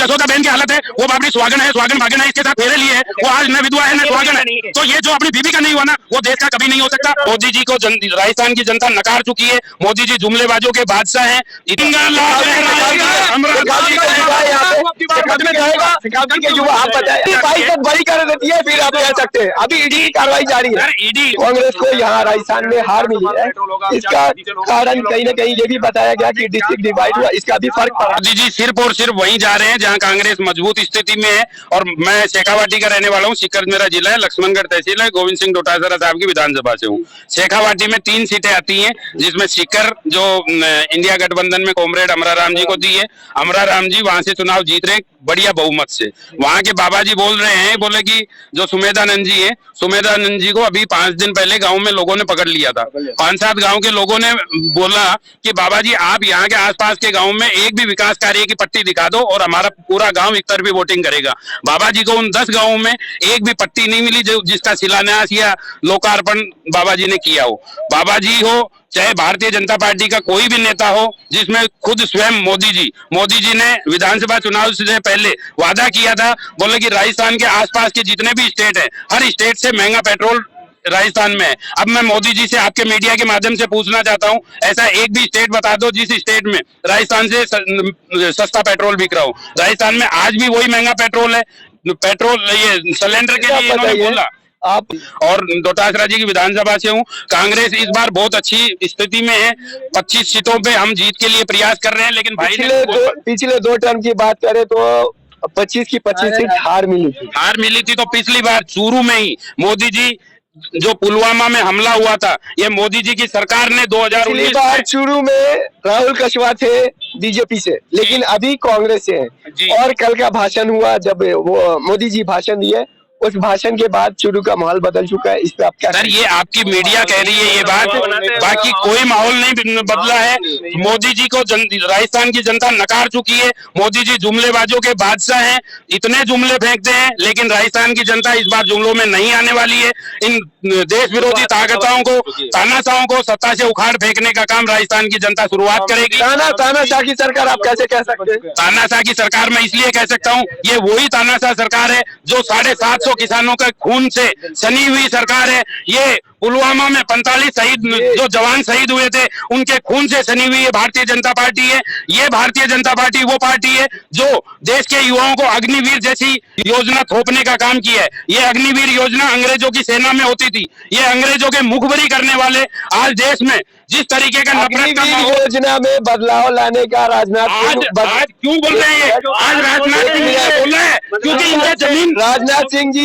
जसोदा बहन की हालत है, वो बाबरी स्वागन है, स्वागन भागन है, इसके साथ फेरे लिए है, वो आज न विधवा है न स्वागन है। तो ये जो अपनी बीबी का नहीं हुआ ना, वो देश का कभी नहीं हो सकता। मोदी जी को राजस्थान की जनता नकार चुकी है। मोदी जी जुमलेबाजों के बादशाह हैं। बड़ी कर देती है, फिर आप कह सकते हैं अभी ईडी की कार्रवाई जारी है। ईडी कांग्रेस को यहाँ राजस्थान में हार मिली है, इसका कारण कहीं न कहीं ये भी बताया गया कि डिस्ट्रिक्ट डिवाइड हुआ, इसका भी फर्क पड़ा। मोदी जी सिर्फ और सिर्फ वहीं जा रहे हैं जहां कांग्रेस मजबूत स्थिति में है। और मैं शेखावाटी का रहने वाला हूं, सीकर मेरा जिला है, लक्ष्मणगढ़ तहसील है, गोविंद सिंह डोटासरा साहब की विधानसभा से हूं। शेखावाटी में 3 सीटें आती हैं, जिसमें सीकर जो इंडिया गठबंधन में कॉमरेड अमरा राम जी को दी है। अमरा राम जी वहां से चुनाव जीत रहे बढ़िया बहुमत से। वहां के बाबा जी बोल रहे हैं, बोले कि जो सुमेधानंद जी है, सुमेधानंद जी को अभी 5 दिन पहले गांव में लोगों ने पकड़ लिया था। 5-7 गांव के लोगों ने बोला कि बाबा जी आप यहाँ के आसपास के गांव में एक भी विकास कार्य की पट्टी दिखा दो और हमारा पूरा गांव एक तरफी वोटिंग करेगा। बाबा जी को उन 10 गांवों में एक भी पट्टी नहीं मिली जो जिसका शिलान्यास या लोकार्पण बाबा जी ने किया हो। बाबा जी हो चाहे भारतीय जनता पार्टी का कोई भी नेता हो, जिसमें खुद स्वयं मोदी जी ने विधानसभा चुनाव से पहले वादा किया था, बोले कि राजस्थान के आसपास के जितने भी स्टेट हैं, हर स्टेट से महंगा पेट्रोल राजस्थान में है। अब मैं मोदी जी से आपके मीडिया के माध्यम से पूछना चाहता हूं, ऐसा एक भी स्टेट बता दो जिस स्टेट में राजस्थान से सस्ता पेट्रोल बिक रहा हो। राजस्थान में आज भी वही महंगा पेट्रोल है। पेट्रोल ये सिलेंडर के लिए इन्होंने बोला आप। और डोटासरा जी की विधानसभा से हूँ। कांग्रेस इस बार बहुत अच्छी स्थिति में है। 25 सीटों पे हम जीत के लिए प्रयास कर रहे हैं, लेकिन पिछले 2 टर्म की बात करें तो 25 की 25 सीट हार मिली थी। तो पिछली बार शुरू में ही मोदी जी जो पुलवामा में हमला हुआ था, ये मोदी जी की सरकार ने 2019 बार शुरू में राहुल कशवा थे बीजेपी से, लेकिन अभी कांग्रेस से है। और कल का भाषण हुआ, जब वो मोदी जी भाषण दिए, उस भाषण के बाद शुरू का माहौल बदल चुका है। इस पे आप क्या सर, ये आपकी मीडिया कह रही है ये बात, बाकी कोई माहौल नहीं बदला है। मोदी जी को राजस्थान की जनता नकार चुकी है। मोदी जी जुमलेबाजों के बादशाह हैं, इतने जुमले फेंकते हैं, लेकिन राजस्थान की जनता इस बार जुमलों में नहीं आने वाली है। इन देश विरोधी ताकतों को, तानाशाहों को सत्ता से उखाड़ फेंकने का काम राजस्थान की जनता शुरुआत करेगी। तानाशाह की सरकार आप कैसे कह सकते हैं? तानाशाह की सरकार मैं इसलिए कह सकता हूँ, ये वही तानाशाह सरकार है जो 750 किसानों के खून से सनी हुई सरकार है। ये पुलवामा में 45 शहीद जो जवान शहीद हुए थे, उनके खून से सनी हुई ये भारतीय जनता पार्टी है। ये भारतीय जनता पार्टी वो पार्टी है जो देश के युवाओं को अग्निवीर जैसी योजना थोपने का काम किया है। ये अग्निवीर योजना अंग्रेजों की सेना में होती थी। ये अंग्रेजों के मुखबरी करने वाले आज देश में जिस तरीके का नफरत का योजना में बदलाव लाने का राजनाथ आज क्यों बोल रहे हैं? आज राजनाथ सिंह बोल रहे हैं क्योंकि इनका जमीन राजनाथ सिंह जी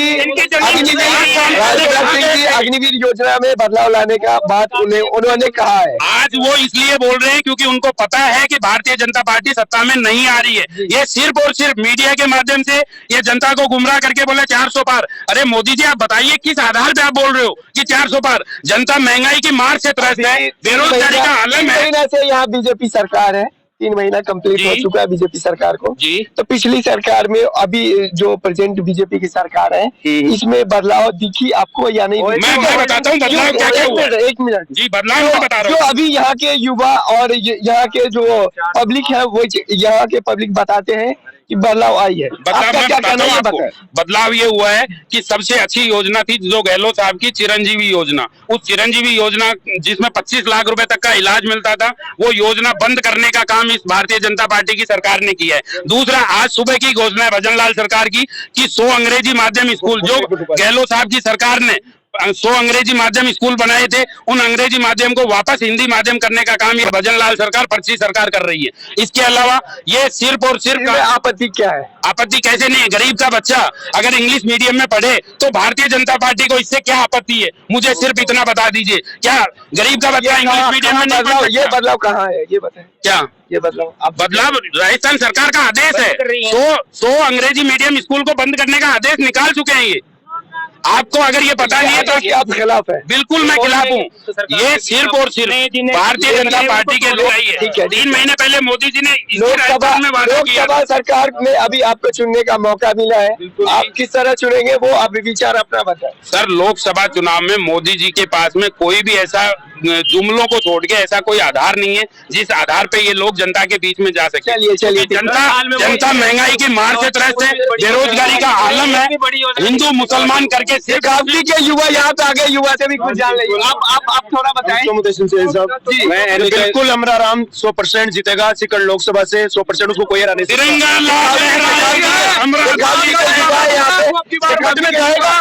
अग्निवीर योजना में बदलाव लाने का बात उन्होंने कहा है। आज वो इसलिए बोल रहे हैं क्योंकि उनको पता है कि भारतीय जनता पार्टी सत्ता में नहीं आ रही है। ये सिर्फ और सिर्फ मीडिया के माध्यम से ये जनता को गुमराह करके बोले 400 पार। अरे मोदी जी, आप बताइए किस आधार पे आप बोल रहे हो कि 400 पार? जनता महंगाई की मार से त्रस्त है, बेरोजगारी का आलम है। महीना से यहाँ बीजेपी सरकार है, 3 महीना कंप्लीट हो चुका है बीजेपी सरकार को जी। तो पिछली सरकार में अभी जो प्रेजेंट बीजेपी की सरकार है, इसमें बदलाव दिखी आपको या नहीं? मैं बताता हूँ बदलाव क्या क्या हुआ। 1 मिनट जी, बदलाव मैं बता रहा हूँ। जो अभी यहाँ के युवा और यहाँ के जो पब्लिक है, वो यहाँ के पब्लिक बताते हैं कि बदलाव आई है। बदलाव ये हुआ है कि सबसे अच्छी योजना थी जो गहलोत साहब की चिरंजीवी योजना। उस चिरंजीवी योजना जिसमें 25 लाख रुपए तक का इलाज मिलता था, वो योजना बंद करने का काम इस भारतीय जनता पार्टी की सरकार ने किया है। दूसरा, आज सुबह की घोषणा है भजनलाल सरकार की कि 100 अंग्रेजी माध्यम स्कूल जो गहलोत साहब की सरकार ने 100 अंग्रेजी माध्यम स्कूल बनाए थे, उन अंग्रेजी माध्यम को वापस हिंदी माध्यम करने का काम ये भजनलाल सरकार, पर्ची सरकार कर रही है। इसके अलावा ये सिर्फ और सिर्फ आपत्ति क्या है? आपत्ति कैसे नहीं है? गरीब का बच्चा अगर इंग्लिश मीडियम में पढ़े तो भारतीय जनता पार्टी को इससे क्या आपत्ति है? मुझे सिर्फ इतना बता दीजिए, क्या गरीब का बच्चा इंग्लिश मीडियम में नहीं पढ़ सकता? ये बदलाव कहाँ है, ये बताएं। क्या ये बदलाव राजस्थान सरकार का आदेश है। 100 अंग्रेजी मीडियम स्कूल को बंद करने का आदेश निकाल चुके हैं। ये आपको अगर ये पता नहीं है तो आप खिलाफ है? बिल्कुल मैं खिलाफ हूँ। ये सिर्फ और सिर्फ भारतीय जनता पार्टी के लड़ाई है। 3 महीने पहले मोदी जी ने लोकसभा सरकार में अभी आपको चुनने का मौका मिला है, आप किस तरह चुनेंगे वो आप विचार अपना बताएं। सर, लोकसभा चुनाव में मोदी जी के पास में कोई भी ऐसा जुमलों को छोड़ के ऐसा कोई आधार नहीं है जिस आधार पे ये लोग जनता के बीच में जा सके। चलिए जनता महंगाई की मार से त्रस्त है, बेरोजगारी का आलम है, हिंदू मुसलमान करके शेखावटी के युवा यहाँ पे आ गए, युवा से भी कुछ जान लेंगे। आप थोड़ा बताएं। मैं बिल्कुल हमारा राम 100% जीतेगा सीकर लोकसभा से, 100% उसको कोई हरा नहीं सकता। तिरंगा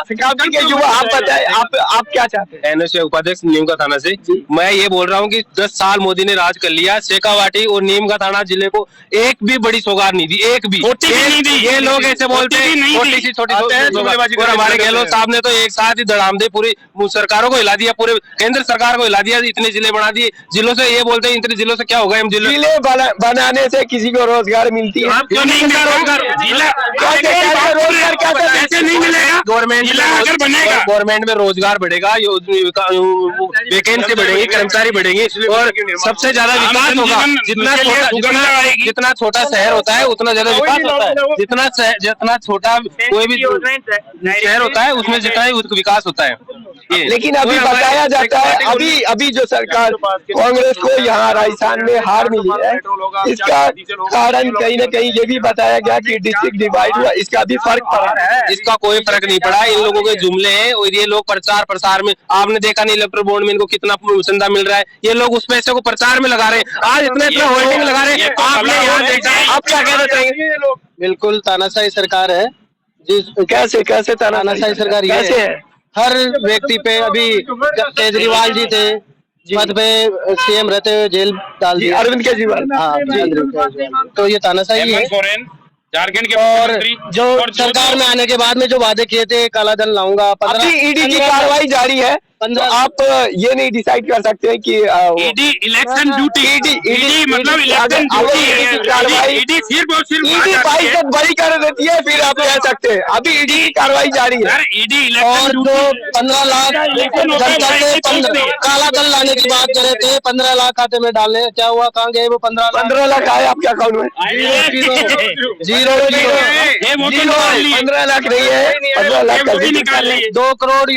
शेखावटी के युवा, आप बताएं, आप क्या चाहते हैं? एनएसए उपाध्यक्ष नीम का थाना से मैं ये बोल रहा हूँ कि 10 साल मोदी ने राज कर लिया, शेखावाटी और नीम का थाना जिले को एक भी बड़ी सौगात नहीं दी, एक भी। ये लोग ऐसे बोलते हैं छोटी सी और हमारे गहलोत साहब ने तो एक साथ ही धड़ाम दे पूरी सरकारों को हिला दिया, पूरे केंद्र सरकार को हिला दिया, इतने जिले बना दिए। जिलों से ये बोलते हैं इतने जिलों से क्या होगा, हम जिले बनाने से किसी को रोजगार मिलती है? क्यों नहीं मिलता रोजगार? कैसे नहीं मिलेगा? गवर्नमेंट में रोजगार बढ़ेगा, वैकेंसी बढ़ेगी, कर्मचारी बढ़ेंगे और सबसे ज्यादा विकास होगा। जितना छोटा शहर होता है उतना ज्यादा विकास होता है, जितना छोटा कोई भी शहर होता है उसमें जितना ही विकास होता है। लेकिन अभी बताया जाता है, अभी जो सरकार कांग्रेस को यहाँ राजस्थान में हार मिली है, इसका कारण कहीं न कहीं ये भी बताया गया कि डिस्ट्रिक्ट डिवाइड हुआ, इसका भी फर्क पड़ा है। इसका कोई फर्क नहीं पड़ा, इन लोगों के जुमले हैं और ये लोग प्रचार प्रसार में, आपने देखा नहीं इलेक्ट्रल बोर्ड में इनको कितना चंदा मिल रहा है, ये लोग उस पैसे को प्रचार में लगा रहे हैं, आज इतना होल्डिंग लगा रहे हैं। आपने यहाँ देखा, आप क्या कहना चाहेंगे? बिल्कुल तानाशाही सरकार है। कैसे तानाशाही सरकार ये है, हर व्यक्ति पे, अभी केजरीवाल जी थे पद पे, सीएम रहते हुए जेल डाल दिया अरविंद केजरीवाल। हाँ, तो ये तानाशाही है। झारखंड के और जो सरकार में आने के बाद में जो वादे किए थे, काला धन लाऊंगा, ईडी की कार्रवाई जारी है, तो आप ये नहीं डिसाइड कर सकते हैं कि ईडी इलेक्शन ड्यूटी, ईडी मतलब इलेक्शन ड्यूटी, ईडी सिर्फ और सिर्फ ईडी 22 बड़ी कर देती है, फिर आप कह सकते हैं अभी ईडी की कार्रवाई जारी है। ईडी और जो 15 लाख काला धन लाने की बात कर रहे थे, 15 लाख खाते में डालने, क्या हुआ, कहाँ गए वो 15 लाख आए आपके अकाउंट में? 15 लाख नहीं है, 15 लाख 2 करोड़।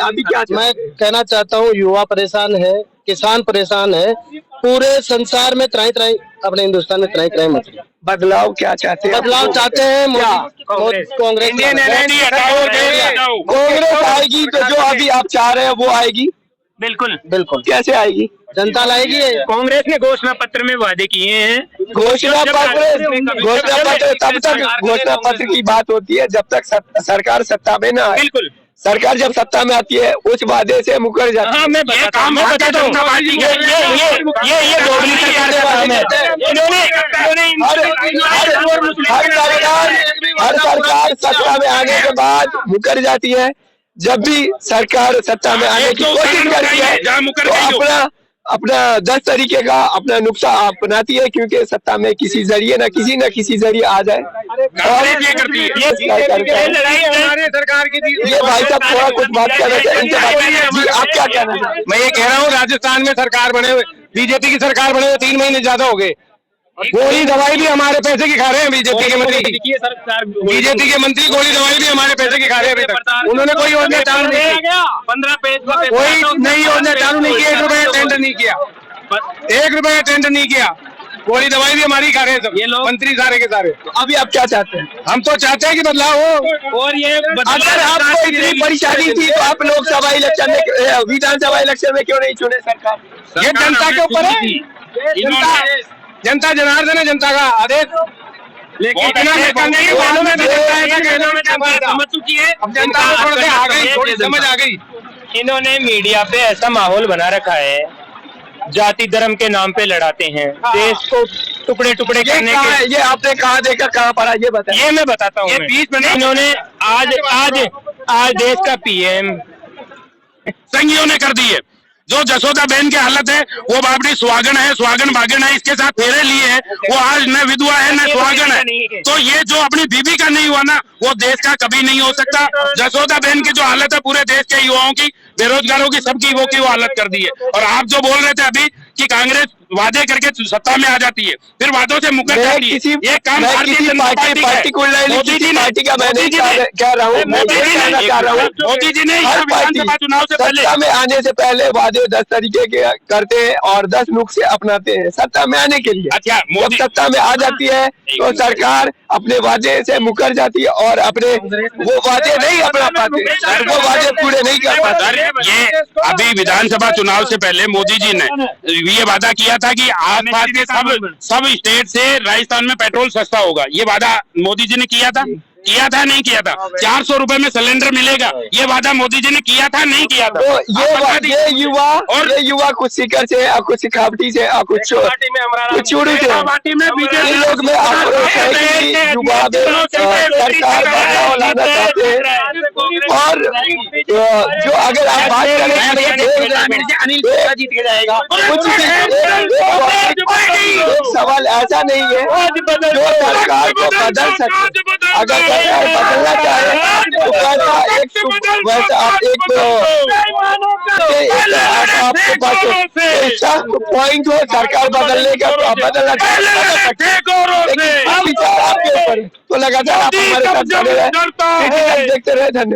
अभी क्या मैं कहना चाहता हूँ, युवा परेशान है, किसान परेशान है, पूरे संसार में त्राई अपने हिंदुस्तान में त्राई मच रही। बदलाव क्या चाहते हैं? बदलाव चाहते हैं कांग्रेस आएगी, तो जो अभी आप चाह रहे हैं वो आएगी। बिल्कुल कैसे आएगी? जनता लाएगी। कांग्रेस ने घोषणा पत्र में वादे किए हैं, घोषणा पत्र तब तक घोषणा पत्र की बात होती है जब तक सरकार सत्ता में ना आए। बिल्कुल, सरकार जब सत्ता में आती है उस वादे से मुकर जाती है। हाँ, मैं बताता हूँ, ये दोगली सरकार का काम है। हर सरकार सत्ता में आने के बाद मुकर जाती है। जब भी सरकार सत्ता में आने की कोशिश करती है तो अपना 10 तरीके का अपना नुस्खा अपनाती है, क्योंकि सत्ता में किसी जरिए न किसी जरिए आ जाए। और ये करती है, हमारे सरकार की। ये भाई साहब थोड़ा कुछ बात करना चाहिए, जी आप क्या कहना चाहते हैं? मैं ये कह रहा हूँ, राजस्थान में सरकार बने हुए, बीजेपी की सरकार बने हुए 3 महीने ज्यादा हो गए, गोली दवाई भी हमारे पैसे की खा रहे हैं। बीजेपी के मंत्री गोली दवाई भी हमारे पैसे की खा रहे हैं। अभी तक उन्होंने कोई योजना चालू नहीं की, 15 पेज कोई नई योजना चालू नहीं की, 1 रुपया टेंडर नहीं किया, 1 रुपया टेंडर नहीं किया, गोली दवाई भी हमारी खा रहे हैं सब, ये लोग मंत्री सारे के सारे। तो अभी आप क्या चाहते हैं? हम तो चाहते हैं कि बदलाव हो। और ये अगर आपको इतनी परेशानी थी तो आप लोकसभा इलेक्शन में, विधानसभा इलेक्शन में क्यों नहीं चुने सरकार? ये जनता के ऊपर है, जनता जनार्दन है, जनता का आदेश। लेकिन समझ चुकी है, अब जनता आ गई, थोड़ी समझ आ गई। इन्होंने मीडिया पे ऐसा माहौल बना रखा है, जाति धर्म के नाम पे लड़ाते हैं, देश को टुकड़े टुकड़े करने के। ये आपने कहाँ देखा, कहाँ पढ़ा, ये बताइए। ये मैं बताता हूँ। इन्होंने आज देश का पीएम संघियों ने कर दी है। जो जसोदा बहन की हालत है वो बाबरी सुहागन है, सुहागन भागन है, इसके साथ फेरे लिए है, वो आज न विधवा है न सुहागन है। तो ये जो अपनी बीबी का नहीं हुआ ना, वो देश का कभी नहीं हो सकता। जसोदा बहन की जो हालत है पूरे देश के युवाओं की, बेरोजगारों की, सबकी वो हालत कर दी है। और आप जो बोल रहे थे अभी कि कांग्रेस वादे करके सत्ता में आ जाती है, फिर वादों से मुकर जाती है। ये काम भारतीय जनता पार्टी का है। मोदी जी पार्टी का मैं नहीं कह रहा हूँ, मैं ये कहना चाह रहा हूँ, मोदी जी ने हर विधानसभा चुनाव से पहले सत्ता में आने से पहले वादे 10 तरीके के करते हैं और 10 नुस्खे अपनाते हैं सत्ता में आने के लिए। अच्छा, जब सत्ता में आ जाती है तो सरकार अपने वादे से मुकर जाती है और अपने वो वादे नहीं अपना पाते, वो वादे पूरे नहीं कर पाते। ये अभी विधानसभा चुनाव से पहले मोदी जी ने ये वादा किया था कि आसपास के सब स्टेट से राजस्थान में पेट्रोल सस्ता होगा। ये वादा मोदी जी ने किया था नहीं किया था? 400 रुपए में सिलेंडर मिलेगा, ये वादा मोदी जी ने किया था नहीं किया था? तो ये युवा कुछ सीकर से और कुछ सिखावटी से और कुछ चूड़ू से इन लोग में आक्रोश है कि युवा सरकार बदलाव लाना चाहते हैं। और जो अगर आप बात करें कुछ सवाल ऐसा नहीं है जो सरकार को बदल सकते। अगर सरकार बदलना चाहे तो वैसा आप आपके पास पॉइंट हो सरकार बदलने का तो आप बदलना चाहते विचार आपके ऊपर। तो लगातार आप हमारे साथ देखते रहे। धन्यवाद।